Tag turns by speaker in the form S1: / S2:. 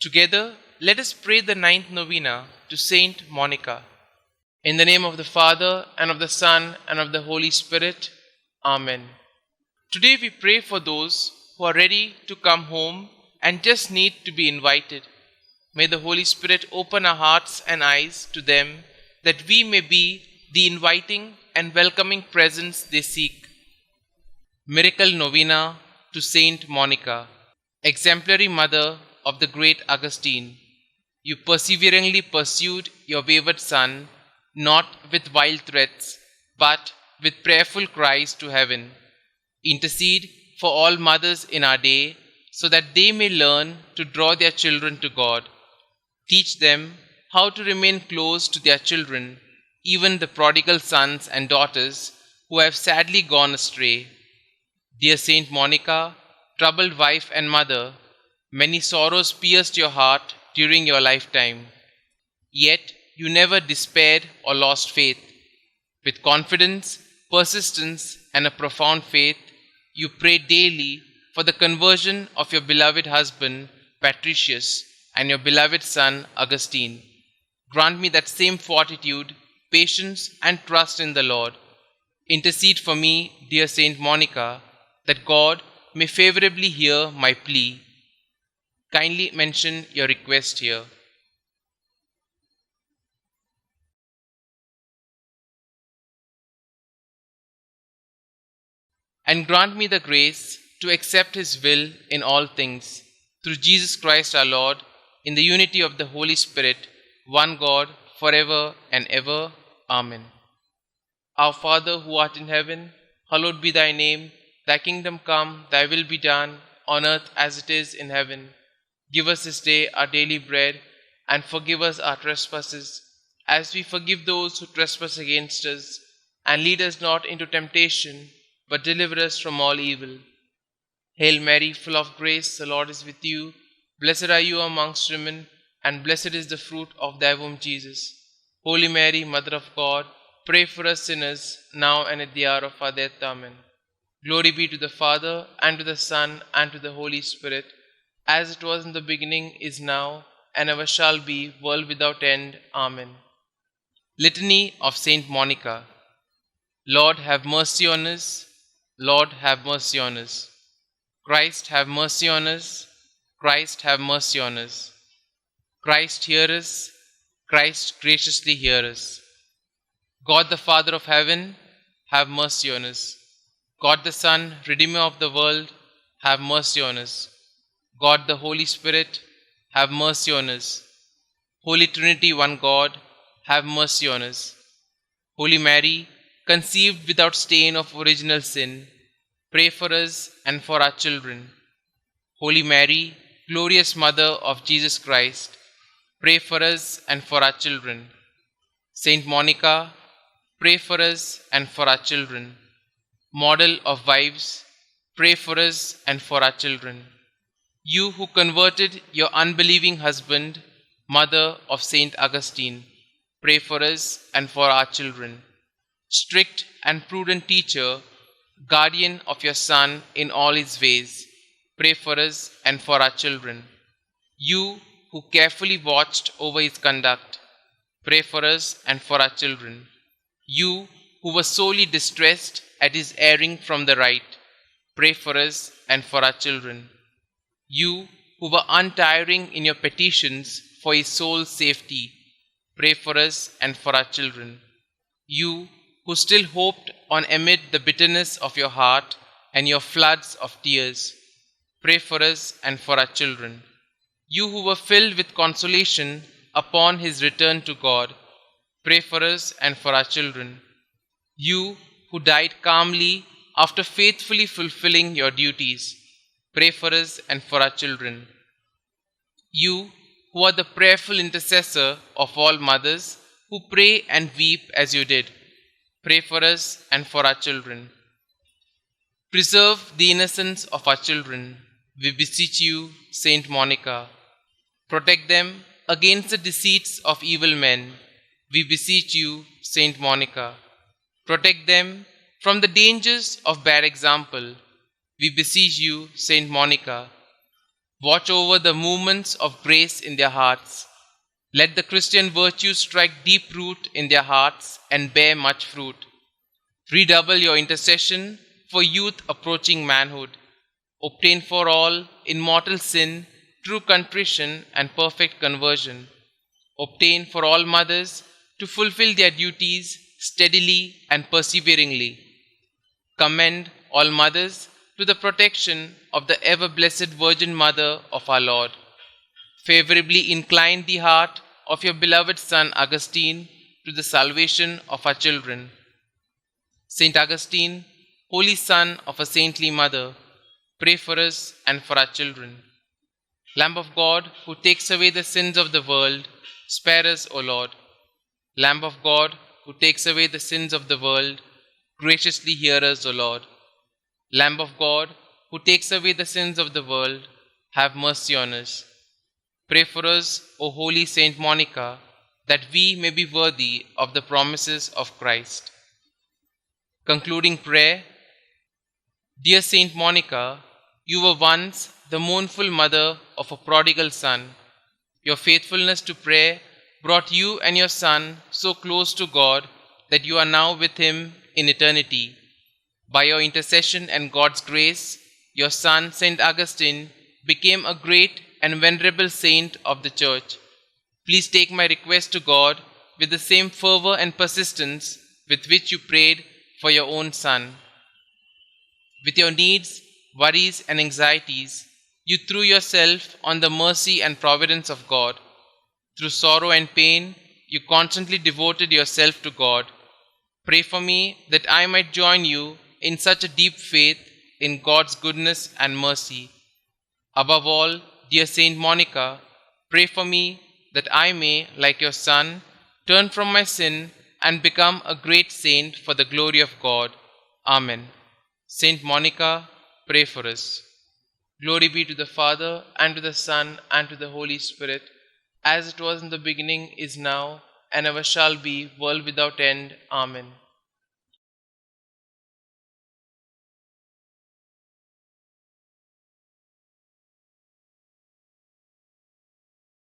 S1: Together, let us pray the ninth novena to Saint Monica. In the name of the Father, and of the Son, and of the Holy Spirit. Amen. Today we pray for those who are ready to come home and just need to be invited. May the Holy Spirit open our hearts and eyes to them, that we may be the inviting and welcoming presence they seek. Miracle Novena to Saint Monica, exemplary mother of the great Augustine. You perseveringly pursued your wayward son, not with wild threats, but with prayerful cries to heaven. Intercede for all mothers in our day, so that they may learn to draw their children to God. Teach them how to remain close to their children, even the prodigal sons and daughters who have sadly gone astray. Dear Saint Monica, troubled wife and mother, many sorrows pierced your heart during your lifetime. Yet you never despaired or lost faith. With confidence, persistence, and a profound faith, you prayed daily for the conversion of your beloved husband, Patricius, and your beloved son, Augustine. Grant me that same fortitude, patience, and trust in the Lord. Intercede for me, dear Saint Monica, that God may favorably hear my plea. Kindly mention your request here. And grant me the grace to accept His will in all things, through Jesus Christ our Lord, in the unity of the Holy Spirit, one God, forever and ever. Amen. Our Father who art in heaven, hallowed be thy name. Thy kingdom come, thy will be done, on earth as it is in heaven. Give us this day our daily bread, and forgive us our trespasses, as we forgive those who trespass against us. And lead us not into temptation, but deliver us from all evil. Hail Mary, full of grace, the Lord is with you. Blessed are you amongst women, and blessed is the fruit of thy womb, Jesus. Holy Mary, Mother of God, pray for us sinners, now and at the hour of our death. Amen. Glory be to the Father, and to the Son, and to the Holy Spirit, as it was in the beginning, is now, and ever shall be, world without end. Amen. Litany of Saint Monica. Lord, have mercy on us. Lord, have mercy on us. Christ, have mercy on us. Christ, have mercy on us. Christ, hear us. Christ, graciously hear us. God the Father of heaven, have mercy on us. God the Son, Redeemer of the world, have mercy on us. God the Holy Spirit, have mercy on us. Holy Trinity, one God, have mercy on us. Holy Mary, conceived without stain of original sin, pray for us and for our children. Holy Mary, glorious Mother of Jesus Christ, pray for us and for our children. Saint Monica, pray for us and for our children. Model of wives, pray for us and for our children. You who converted your unbelieving husband, mother of Saint Augustine, pray for us and for our children. Strict and prudent teacher, guardian of your Son in all his ways, pray for us and for our children. You who carefully watched over his conduct, pray for us and for our children. You who were sorely distressed at his erring from the right, pray for us and for our children. You who were untiring in your petitions for his soul's safety, pray for us and for our children. You who still hoped on amid the bitterness of your heart and your floods of tears, pray for us and for our children. You who were filled with consolation upon his return to God, pray for us and for our children. You who died calmly after faithfully fulfilling your duties, pray for us and for our children. You who are the prayerful intercessor of all mothers who pray and weep as you did, pray for us and for our children. Preserve the innocence of our children, we beseech you, Saint Monica. Protect them against the deceits of evil men, we beseech you, Saint Monica. Protect them from the dangers of bad example, we beseech you, Saint Monica. Watch over the movements of grace in their hearts. Let the Christian virtues strike deep root in their hearts and bear much fruit. Redouble your intercession for youth approaching manhood. Obtain for all in mortal sin true contrition and perfect conversion. Obtain for all mothers to fulfill their duties steadily and perseveringly. Commend all mothers to the protection of the ever blessed Virgin Mother of our Lord. Favorably incline the heart of your beloved son Augustine to the salvation of our children. Saint Augustine, holy son of a saintly mother, pray for us and for our children. Lamb of God, who takes away the sins of the world, spare us, O Lord. Lamb of God, who takes away the sins of the world, graciously hear us, O Lord. Lamb of God, who takes away the sins of the world, have mercy on us. Pray for us, O holy Saint Monica, that we may be worthy of the promises of Christ. Concluding prayer. Dear Saint Monica, you were once the mournful mother of a prodigal son. Your faithfulness to prayer brought you and your son so close to God that you are now with him in eternity. By your intercession and God's grace, your son, Saint Augustine, became a great and venerable saint of the Church. Please take my request to God with the same fervor and persistence with which you prayed for your own son. With your needs, worries, and anxieties, you threw yourself on the mercy and providence of God. Through sorrow and pain, you constantly devoted yourself to God. Pray for me that I might join you in such a deep faith in God's goodness and mercy. Above all, dear Saint Monica, pray for me that I may, like your son, turn from my sin and become a great saint for the glory of God. Amen. Saint Monica, pray for us. Glory be to the Father, and to the Son, and to the Holy Spirit, as it was in the beginning, is now, and ever shall be, world without end. Amen.